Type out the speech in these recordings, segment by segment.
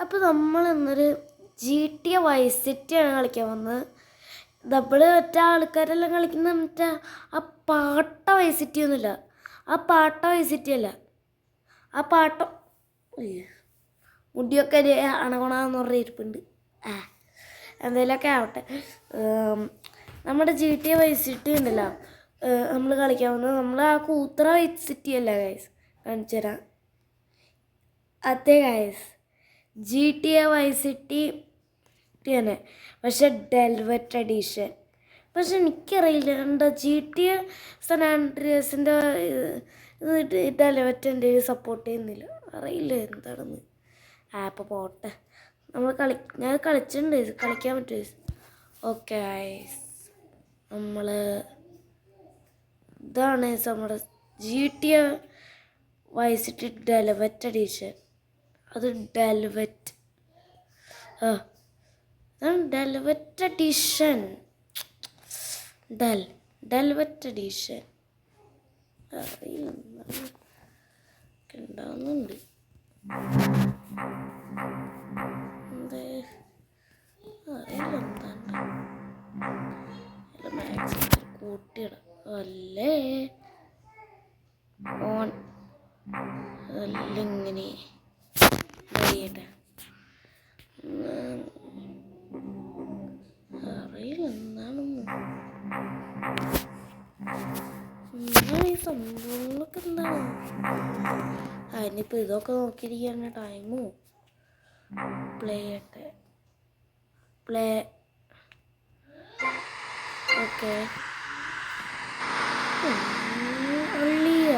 അപ്പോൾ നമ്മൾ ഇന്നൊരു GTA Vice City ആണ് കളിക്കാൻ വന്നത്. നമ്മൾ മറ്റേ ആൾക്കാരെല്ലാം കളിക്കുന്ന മറ്റേ ആ പാട്ട Vice City ഒന്നുമില്ല, ആ പാട്ട Vice City അല്ല, ആ പാട്ട മുടിയൊക്കെ അണകൊണാന്ന് പറഞ്ഞ ഇരിപ്പുണ്ട്. എന്തെങ്കിലുമൊക്കെ ആവട്ടെ. നമ്മുടെ GTA Vice City ഉണ്ടല്ലോ നമ്മൾ കളിക്കാൻ വന്നത്. നമ്മൾ ആ കൂത്തറ Vice City അല്ല ഗൈസ്, കാണിച്ചു തരാം. അതെ ഗൈസ്, GTA Vice City തന്നെ, പക്ഷെ ഡെൽവെറ്റ് എഡീഷൻ. പക്ഷെ എനിക്കറിയില്ല എന്താ GTA San Andreasൻ്റെ ഡെൽവെറ്റ് എൻ്റെ സപ്പോർട്ട് ചെയ്യുന്നില്ല, അറിയില്ല എന്താണെന്ന്. അപ്പോൾ പോട്ടെ, ഞാൻ കളിച്ചിട്ടുണ്ട്, കളിക്കാൻ പറ്റും. ഓക്കെ ഗൈസ്, നമ്മൾ ഇതാണ് നമ്മുടെ GTA Vice City ഡെൽവെറ്റ് എഡീഷൻ. അത് ഡെൽവെറ്റ് ഡെൽവെറ്റ് എഡീഷൻ, ഡെൽവെറ്റ് എഡീഷൻ അറിയില്ല ഉണ്ടാവുന്നുണ്ട്. അറിയില്ല എന്താണ് മാക്സിമം കൂട്ടിയിടാം അല്ലേ ഓൺ അല്ലിങ്ങനെ അറിയട്ടെ. അറിയില്ല എന്താണെന്ന്, ഈ സംഭവങ്ങളൊക്കെ എന്താണ്. അതിനിപ്പോൾ ഇതൊക്കെ നോക്കിയിരിക്കാണ് ടൈമോ. പ്ലേ ചെയ്യട്ടെ, പ്ലേ. ഓക്കെ, അള്ളിയ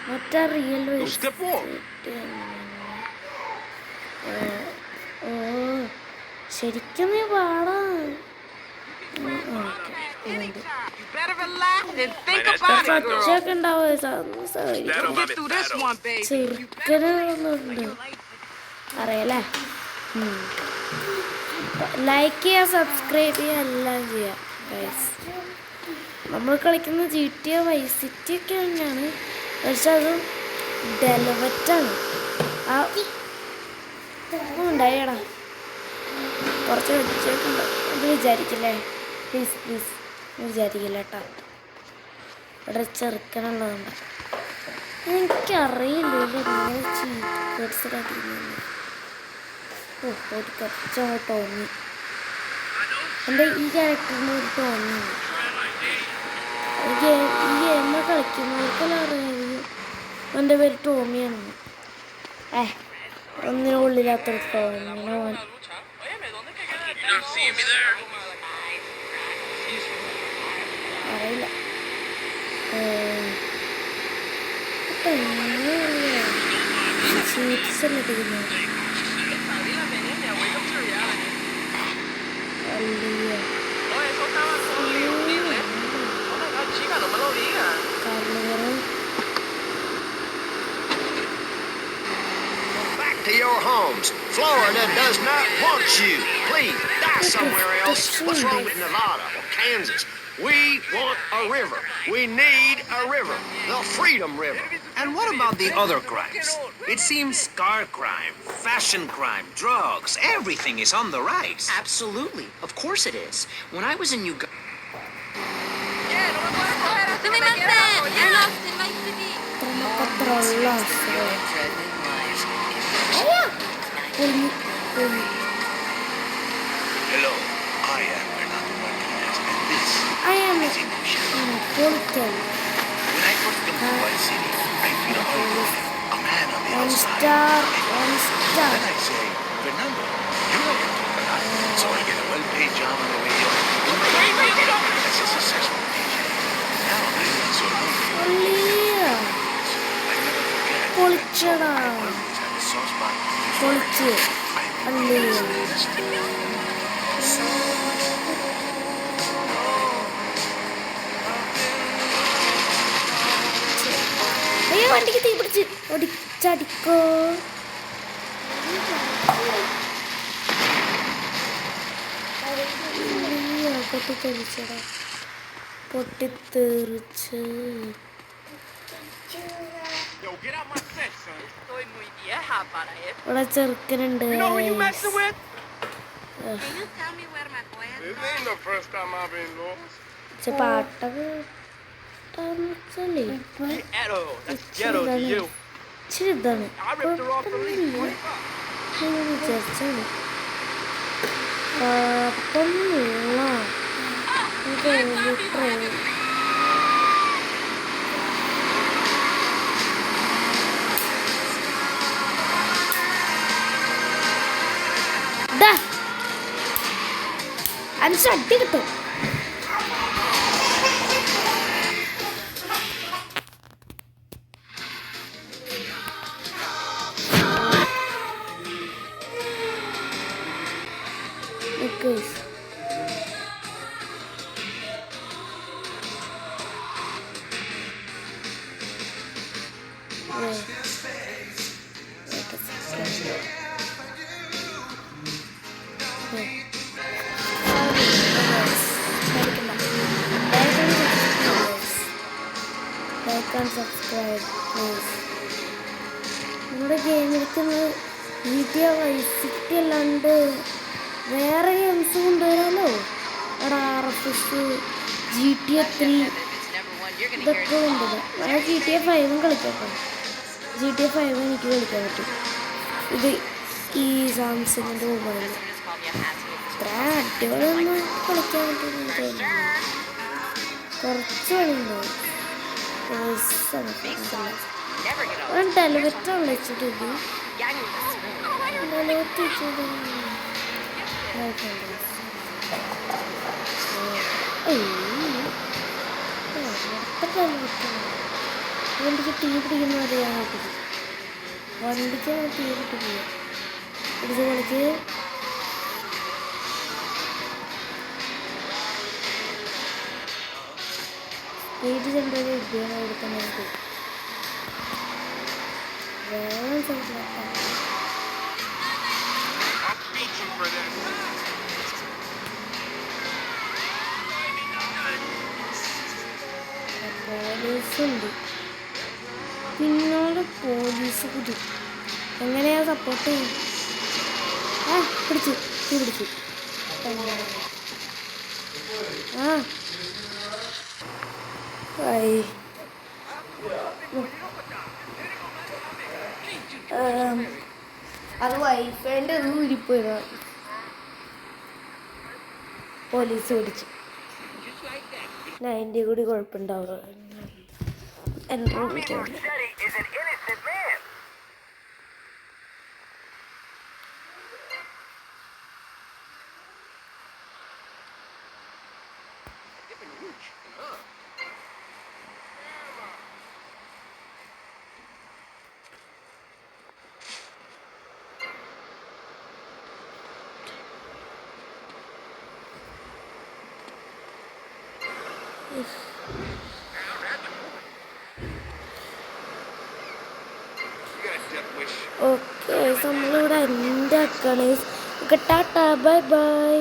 മറ്റേ റിയൽ ശരിക്കും പാടാ. സച്ചൊക്കെ ഉണ്ടാവുക ചെറുക്കനുണ്ട് അറിയാലേ. ലൈക്ക് ചെയ്യുക, സബ്സ്ക്രൈബ് ചെയ്യുക, എല്ലാം ചെയ്യുക ഗൈസ്. നമ്മൾ കളിക്കുന്ന GTA Vice City ഒക്കെ തന്നെയാണ്, പക്ഷെ അതും ഡെൽവെറ്റാണ്. ആ ഉണ്ടായടാ കുറച്ച് വെച്ചൊക്കെ ഉണ്ട്, ഇത് വിചാരിക്കില്ലേ പ്ലീസ് പ്ലീസ് വിചാരിക്കില്ല കേട്ടോ. ഇവിടെ ചെറുക്കനുള്ളതുണ്ട്. എനിക്കറിയില്ല എങ്ങനെ ചീറ്റടിക്കുന്നു. ഒരു കുറച്ച് തോന്നി, എൻ്റെ ഈ ക്യാരക്ടറിന് ഒരു തോന്നി. ഈ ഗെയിം കളിക്കുന്നവർക്കെല്ലാം അറിയാം എൻ്റെ പേര് ടോമിയാണെന്ന്. ഒന്നിനുള്ളിലാത്തൊരു ടോമിനോ. അറിയില്ല ചീറ്റ്സ് അല്ല ഇരിക്കുന്നത്. To your homes. Florida does not want you. Please, die somewhere else. What's wrong with Nevada or Kansas? We want a river. We need a river. The Freedom River. And what about the other crimes? It seems car crime, fashion crime, drugs, everything is on the rise. Absolutely. Of course it is. When I was in Uganda... Hello, I am Fernando Martinez, and this is Indonesia. When I first come to Vice City, I feel a man on the outside. Then I say, Fernando, you know you talk a lot, so I get a well-paid job on the radio. As a successful DJ. Now I'm not so lonely. I never forget. I always had a soft spot. അയ്യോ വണ്ടിക്ക് തീ പിടിച്ച് ഒടിച്ചടിക്കോ. പൊട്ടിത്തെറിച്ചടാ, പൊട്ടിത്തെറിച്ച്. Yo, get out my section. Estoy muy vieja para esto. ഇവിടെ ചെറുക്കനുണ്ട്. Can you tell me where my This ain't the first time I've been lost. പക്ഷെ പാട്ടൊക്കെ ഇഷ്ടാന്ന് വെച്ചാലേ Ghetto. That's ghetto to you. ഇച്ചിരി ഇതാണ്. I ripped her off the leash. ഞാൻ വിചാരിച്ചാണ് കുഴപ്പമൊന്നുമില്ല. അഞ്ച് അടി കിട്ടും. Guys. Like and subscribe, please. നമ്മുടെ ഗെയിം എടുക്കുന്നത് GTA Vice City അല്ലാണ്ട് വേറെ ഗെയിംസ് കൊണ്ടുവരാമല്ലോ. അവിടെ RFS, GTA 3 ഇതൊക്കെ കൊണ്ടുവരാം. ഞാൻ GTA 5 കളിക്കാം. GTA 5 എനിക്ക് കളിക്കാൻ പറ്റും. ഇത് ഈ സാംസങ്ങിൻ്റെ മൊബൈലിൽ ഇത്ര അടിപൊളിയൊന്നും കളിക്കാൻ പറ്റുമെന്ന് തോന്നുന്നു. കുറച്ച് കളിയുണ്ടാവും. ടെലിവിറ്റർ വിളിച്ചിട്ടുണ്ട്. വണ്ടിക്ക് തീ പിടിക്കുന്ന അറിയാൻ പറ്റും. വണ്ടിക്ക് തീ പിടിക്കുക പിടിച്ച് കളിക്ക്. സ്പീഡ് ചെണ്ടൊരു വിദ്യയാണ് കൊടുക്കുന്നത്. വേറെ സംസാരിക്കാം. പോലീസുണ്ട്. പിന്നോട് പോലീസ് കുതി എങ്ങനെയാ സപ്പോർട്ട് ചെയ്യും? പിടിച്ചു തീ പിടിച്ചു. അത് വൈഫൈൻ്റെ ഊരിപ്പോയതാ. പോലീസ് പിടിച്ചു. അതിൻ്റെ കൂടി കുഴപ്പമുണ്ടാവുക. എൻ്റെ ഓക്കെ നമ്മളിവിടെ എൻ്റെ ആക്കാണ്. Tata bye bye.